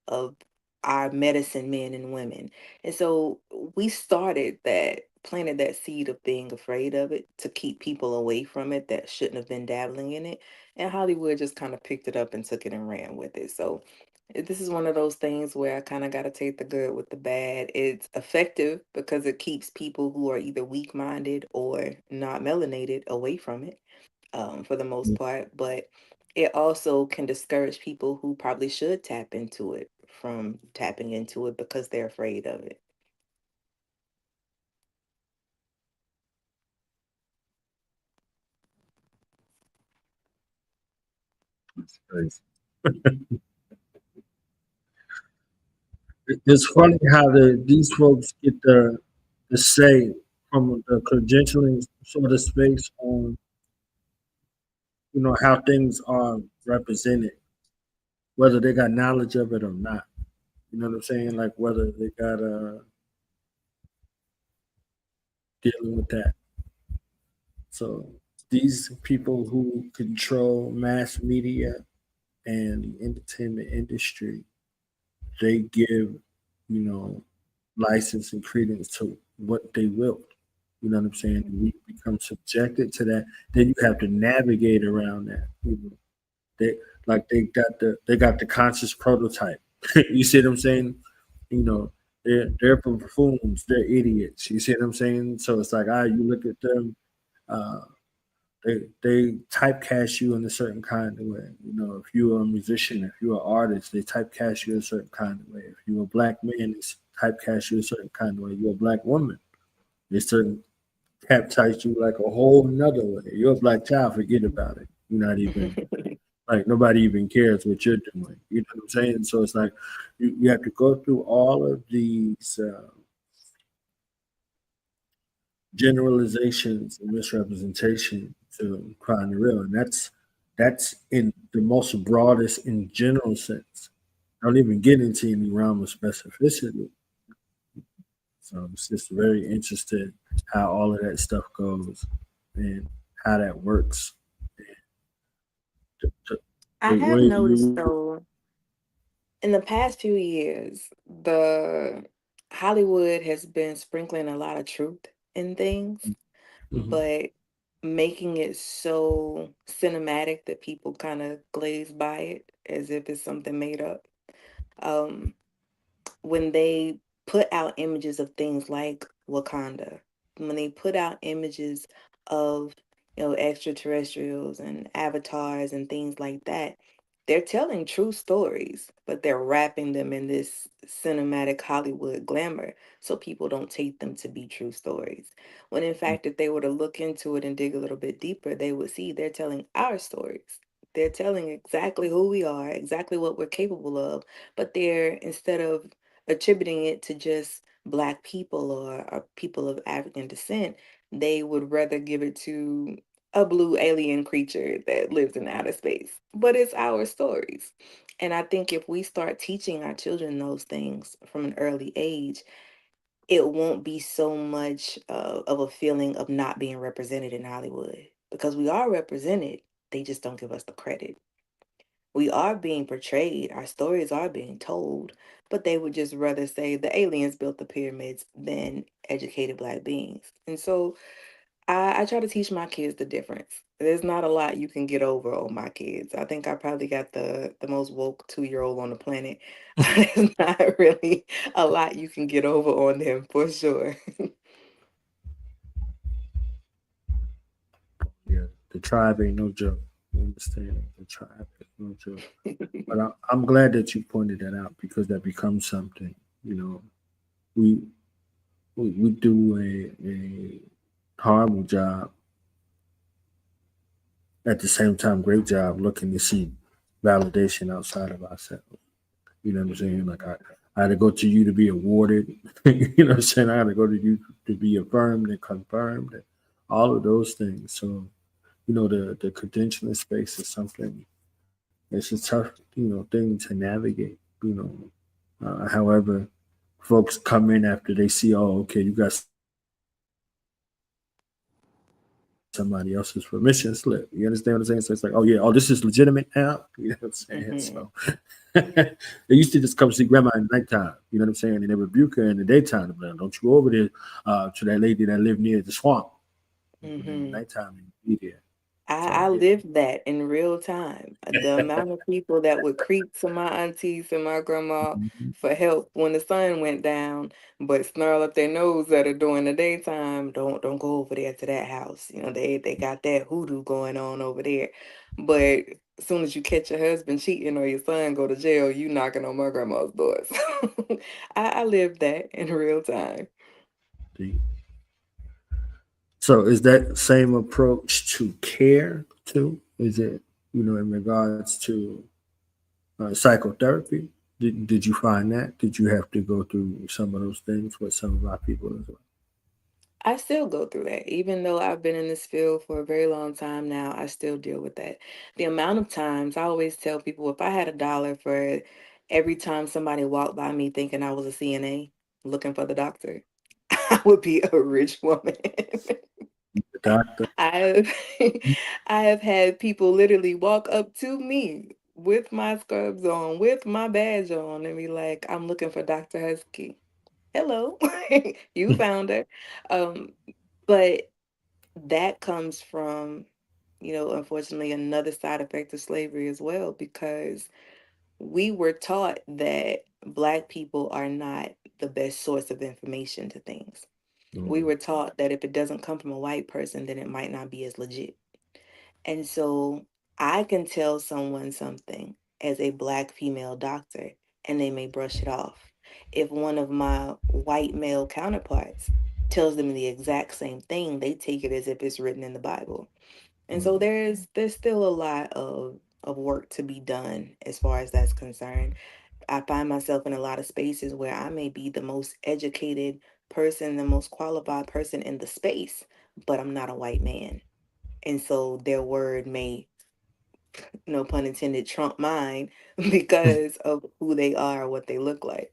of our medicine men and women. And so we started that planted that seed of being afraid of it to keep people away from it that shouldn't have been dabbling in it. And Hollywood just kind of picked it up and took it and ran with it. So this is one of those things where I kind of got to take the good with the bad. It's effective because it keeps people who are either weak-minded or not melanated away from it, for the most part, but it also can discourage people who probably should tap into it from tapping into it because they're afraid of it. It's funny how these folks get the say from the credentialing sort of space on how things are represented, whether they got knowledge of it or not. You know what I'm saying? Like whether they got dealing with that. So these people who control mass media and the entertainment industry, they give, you know, license and credence to what they will. You know what I'm saying? And we become subjected to that. Then you have to navigate around that. You know, they they got the conscious prototype. You see what I'm saying? You know, they're buffoons, they're idiots. You see what I'm saying? So it's like, you look at them, uh, they typecast you in a certain kind of way. You know, if you're a musician, if you're an artist, they typecast you a certain kind of way. If you're a black man, they typecast you a certain kind of way. You're a black woman, they certain typecast you like a whole nother way. You're a black child, forget about it. You're not even like nobody even cares what you're doing. You know what I'm saying? So it's like you have to go through all of these generalizations and misrepresentation to find the real, and that's in the most broadest in general sense. Don't even get into any realm of specificity. So I'm just very interested how all of that stuff goes and how that works. The, I the have way noticed you though, in the past few years, the Hollywood has been sprinkling a lot of truth in things, Mhm. but making it so cinematic that people kind of glaze by it as if it's something made up. Um, when they put out images of things like Wakanda, when they put out images of, extraterrestrials and avatars and things like that, they're telling true stories, but they're wrapping them in this cinematic Hollywood glamour so people don't take them to be true stories. When in fact, if they were to look into it and dig a little bit deeper, they would see they're telling our stories. They're telling exactly who we are, exactly what we're capable of, but they're, instead of attributing it to just Black people or people of African descent, they would rather give it to a blue alien creature that lives in outer space. But it's our stories. And I think if we start teaching our children those things from an early age, it won't be so much of a feeling of not being represented in Hollywood because we are represented. They just don't give us the credit. We are being portrayed, our stories are being told, but they would just rather say the aliens built the pyramids than educated Black beings. And so I try to teach my kids the difference. There's not a lot you can get over on my kids. I think I probably got the most woke 2-year-old on the planet. There's not really a lot you can get over on them for sure. Yeah, the tribe ain't no joke. You understand? The tribe is no joke. But I'm glad that you pointed that out because that becomes something. You know, we we do a horrible job at the same time, great job looking to see validation outside of ourselves. You know what I'm saying? Mhm. Like I had to go to you to be awarded. You know what I'm saying? I had to go to you to be affirmed and confirmed and all of those things. So, you know, the credentialing space is something. It's a tough, thing to navigate. However, folks come in after they see, oh, okay, you got somebody else's permission slip. You understand what I'm saying? So it's like, oh yeah, oh this is legitimate now. You know what I'm saying? Mhm. So they used to just come see grandma at nighttime. You know what I'm saying? And they rebuke her in the daytime. Like, don't you go over there to that lady that lived near the swamp. But in the Mhm. nighttime, you be there. So I yeah. lived that in real time. The amount of people that would creep to my aunties and my grandma Mhm. for help when the sun went down, but snarl up their nose at her during the daytime. Don't go over there to that house. They got that hoodoo going on over there. But as soon as you catch your husband cheating or your son go to jail, you knocking on my grandma's doors. I lived that in real time. See? So is that same approach to care too? Is it, in regards to psychotherapy? Did you find that? Did you have to go through some of those things with some of our people as well? I still go through that. Even though I've been in this field for a very long time now, I still deal with that. The amount of times I always tell people if I had $1 for every time somebody walked by me thinking I was a CNA looking for the doctor, I would be a rich woman. doctor. I've I have had people literally walk up to me with my scrubs on, with my badge on, and be like, "I'm looking for Dr. Husky." Hello, you found her. Um, but that comes from, unfortunately, another side effect of slavery as well, because we were taught that Black people are not the best source of information to things. We were taught that if it doesn't come from a white person, then it might not be as legit. And so I can tell someone something as a Black female doctor, and they may brush it off. If one of my white male counterparts tells them the exact same thing, they take it as if it's written in the Bible. And so there's still a lot of work to be done as far as that's concerned. I find myself in a lot of spaces where I may be the most educated person, the most qualified person in the space, but I'm not a white man. And so their word may, no pun intended, trump mine because of who they are, what they look like.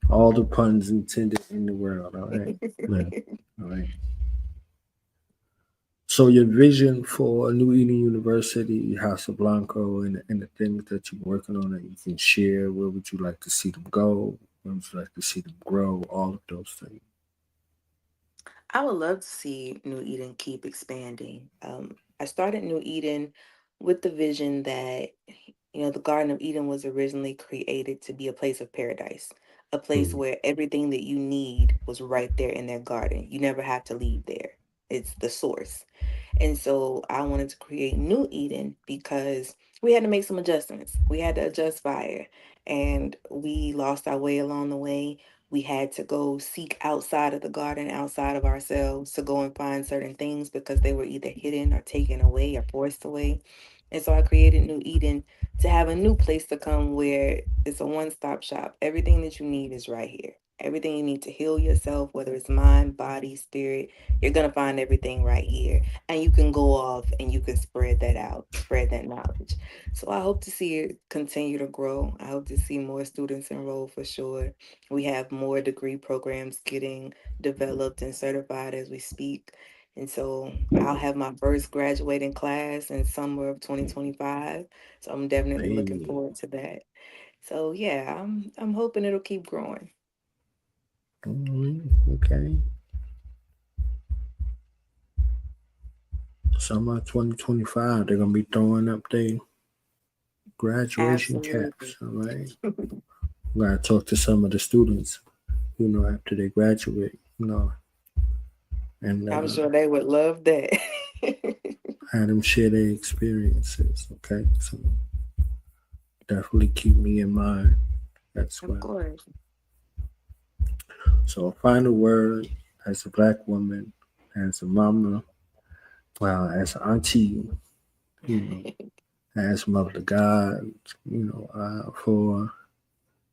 All the puns intended in the world. All right. Yeah. All right. So your vision for New Eden University, Casablanca, and the things that you're working on that you can share, where would you like to see them go? Where would you like to see them grow? All of those things. I would love to see New Eden keep expanding. I started New Eden with the vision that, the Garden of Eden was originally created to be a place of paradise, a place Mm, where everything that you need was right there in their garden. You never have to leave there. It's the source. And so I wanted to create New Eden because we had to make some adjustments. We had to adjust fire, and we lost our way along the way. We had to go seek outside of the garden, outside of ourselves, to go and find certain things because they were either hidden or taken away or forced away. And so I created New Eden to have a new place to come where it's a one-stop shop. Everything that you need is right here. Everything you need to heal yourself, whether it's mind, body, spirit, you're going to find everything right here. And you can go off and you can spread that out, spread that knowledge. So I hope to see it continue to grow. I hope to see more students enroll for sure. We have more degree programs getting developed and certified as we speak. And so I'll have my first graduating class in summer of 2025. So I'm definitely looking hey, forward to that. So yeah, I'm hoping it'll keep growing. okay. Summer 2025, they're gonna be throwing up their graduation Absolutely. caps. All right. We gotta talk to some of the students, after they graduate, and I'm sure they would love that. have them share their experiences. Okay. So definitely keep me in mind as Of well. course. So a final word as a black woman, as a mama, well, as an auntie, you know, as mother to God, for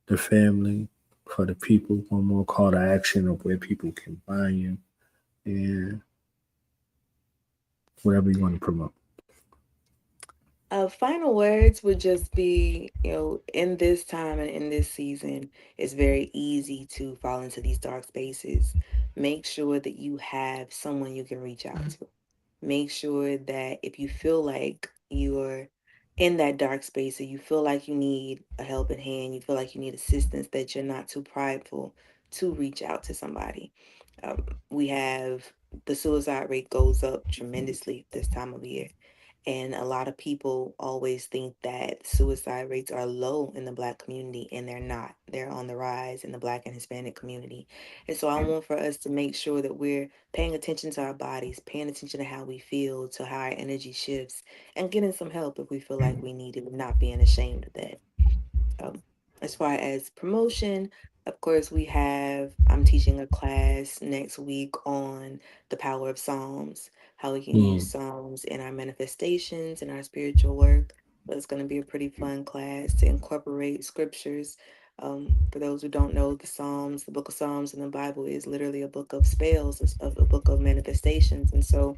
the family, for the people, one more call to action of where people can find you and whatever you want to promote. Final words would just be, in this time and in this season, it's very easy to fall into these dark spaces. Make sure that you have someone you can reach out to. Make sure that if you feel like you're in that dark space or you feel like you need a helping hand, you feel like you need assistance, that you're not too prideful to reach out to somebody. We have the suicide rate goes up tremendously this time of year. And a lot of people always think that suicide rates are low in the Black community, and they're not. They're on the rise in the Black and Hispanic community. And so I want for us to make sure that we're paying attention to our bodies, paying attention to how we feel, to how our energy shifts, and getting some help if we feel like we need it, and not being ashamed of that. Um, as far as promotion, of course, I'm teaching a class next week on the power of Psalms, how we can use Mm, Psalms in our manifestations and our spiritual work. So it's going to be a pretty fun class to incorporate scriptures. For those who don't know, the book of Psalms in the Bible is literally a book of spells, a book of manifestations. And so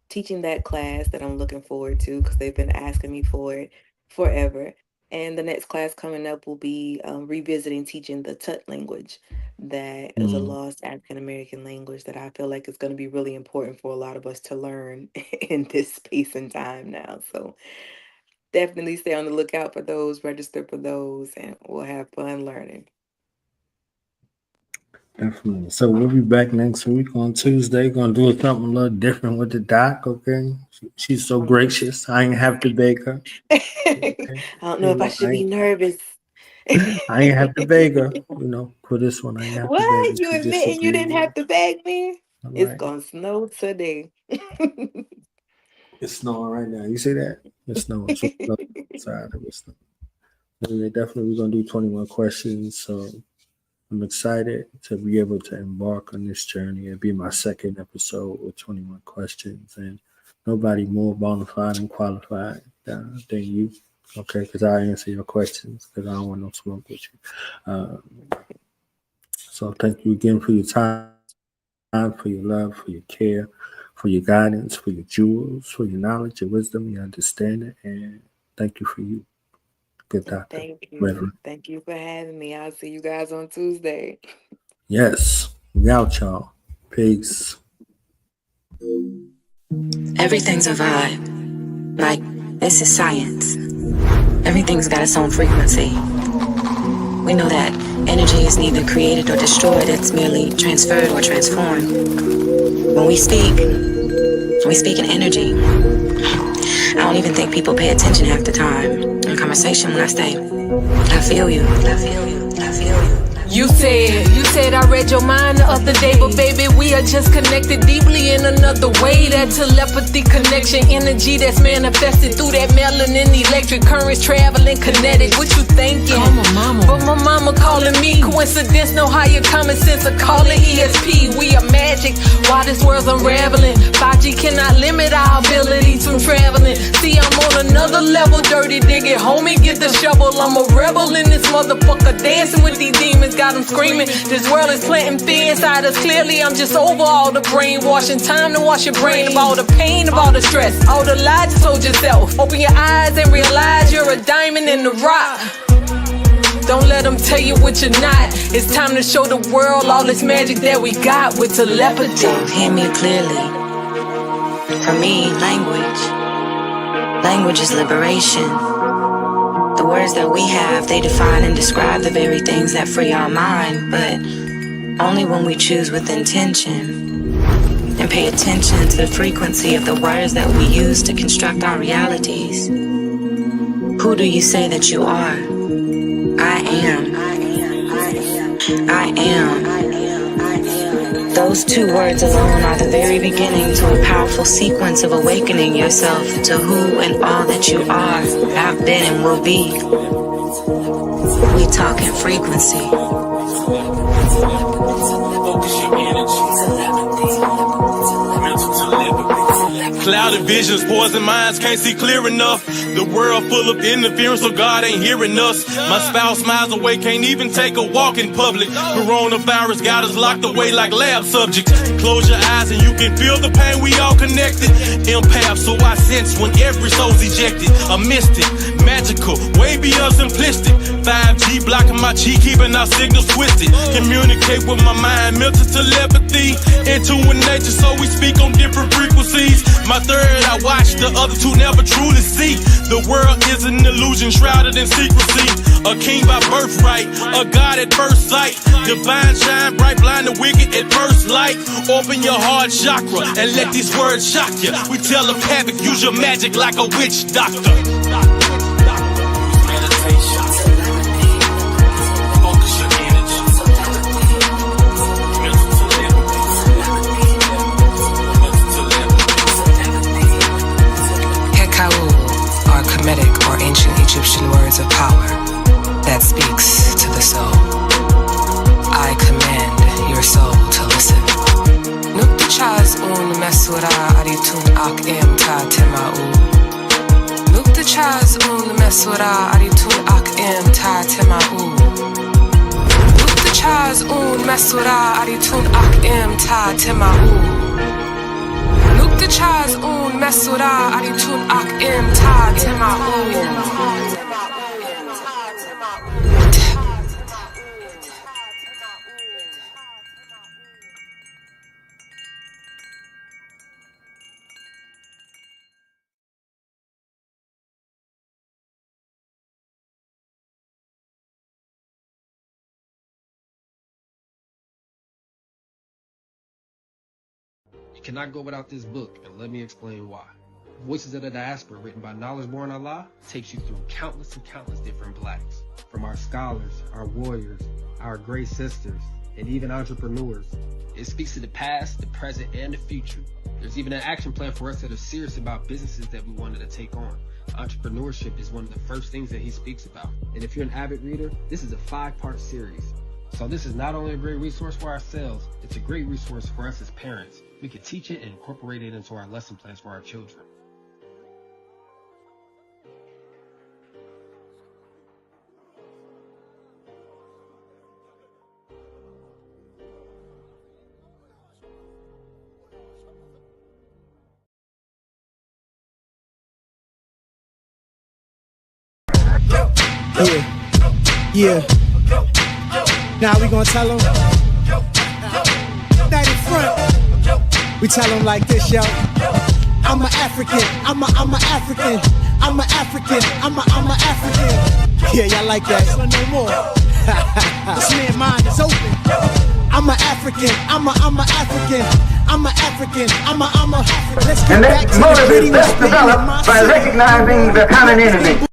teaching that class that I'm looking forward to because they've been asking me for it forever. And the next class coming up will be revisiting teaching the Tut language. That is a lost African American language that I feel like is going to be really important for a lot of us to learn in this space and time now. So definitely stay on the lookout for those, register for those, and we'll have fun learning. Definitely. So we'll be back next week on Tuesday. Gonna do something a little different with the doc. Okay, she's so gracious. I ain't have to beg her. I don't know if I should be nervous. I ain't have to beg her. For this one, I ain't have to beg her. What? You admitting you didn't have to beg me? All It's right. gonna snow today. It's snowing right now. You see that? It's snowing. So outside of it snowing. Anyway, definitely we're gonna do 21 questions. So I'm excited to be able to embark on this journey. It'll be my second episode with 21 questions, and nobody more bona fide and qualified than you. Okay, because I answer your questions because I don't want no smoke with you. So thank you again for your time, for your love, for your care, for your guidance, for your jewels, for your knowledge, your wisdom, your understanding, and thank you for you. Good doctor. Thank you. Reverend. Thank you for having me. I'll see you guys on Tuesday. Yes. We out, y'all. Peace. Everything's a vibe. Like, this is science. Everything's got its own frequency. We know that energy is neither created or destroyed, it's merely transferred or transformed. When we speak in energy. I don't even think people pay attention half the time in conversation when I say, I feel you, I feel you, I feel you. You said I read your mind the other day, but baby, we are just connected deeply in another way. That telepathy connection, energy that's manifested through that melanin, electric currents traveling kinetic. What you thinking? Call my mama. But my mama calling me. Coincidence, no higher common sense. I call it ESP. We are magic. While this world's unraveling, 5G cannot limit our ability to traveling. See, I'm on another level, dirty digging. Homie, get the shovel. I'm a rebel in this motherfucker, dancing with these demons. Got them screaming. This world is planting fear inside us. Clearly, I'm just over all the brainwashing. Time to wash your brain of all the pain, of all the stress, all the lies you told yourself. Open your eyes and realize you're a diamond in the rock. Don't let them tell you what you're not. It's time to show the world all this magic that we got with telepathy. So hear me clearly. For me, language is liberation. The words that we have, they define and describe the very things that free our mind, but only when we choose with intention and pay attention to the frequency of the words that we use to construct our realities. Who do you say that you are? I am. I am. Those two words alone are the very beginning to a powerful sequence of awakening yourself to who and all that you are, have been, and will be. We talk in frequency. Focus your Clouded visions, poison minds, can't see clear enough. The world full of interference, so God ain't hearing us. My spouse miles away, can't even take a walk in public. Coronavirus got us locked away like lab subjects. Close your eyes and you can feel the pain, we all connected. Empath, so I sense when every soul's ejected. A mystic, magical, way beyond simplistic. 5G blocking my chi, keeping our signals twisted. Communicate with my mind, mental telepathy. Into a nature, so we speak on different frequencies. My third I watch, the other two never truly see. The world is an illusion shrouded in secrecy. A king by birthright, a god at first sight. Divine shine bright, blind the wicked at first light. Open your heart chakra and let these words shock you. We tell them havoc, use your magic like a witch doctor. Or ancient Egyptian words of power that speaks to the soul. I command your soul to listen. Nukta chaz un mesura aritun ak em ta tema'u. Nukta chaz un mesura aritun ak em ta tema'u. Nukta chaz un mesura aritun ak em ta tema'u. Nukta chaz un mesura aritun ak em ta tema'u. You cannot go without this book, and let me explain why. Voices of the Diaspora, written by Knowledge Born Allah, takes you through countless and countless different blacks. From our scholars, our warriors, our great sisters, and even entrepreneurs. It speaks to the past, the present, and the future. There's even an action plan for us that are serious about businesses that we wanted to take on. Entrepreneurship is one of the first things that he speaks about. And if you're an avid reader, this is a 5-part series. So this is not only a great resource for ourselves, it's a great resource for us as parents. We can teach it and incorporate it into our lesson plans for our children. Yeah. Now we gonna tell them that in front. We tell them like this, yo. I'm an African. I'm a African. I'm a African. I'm a African. Yeah, y'all like that? No more. This man's mind is open. I'm a African. I'm a African. I'm a African. I'm a. Let's get back to the motive is best developed by recognizing the common enemy.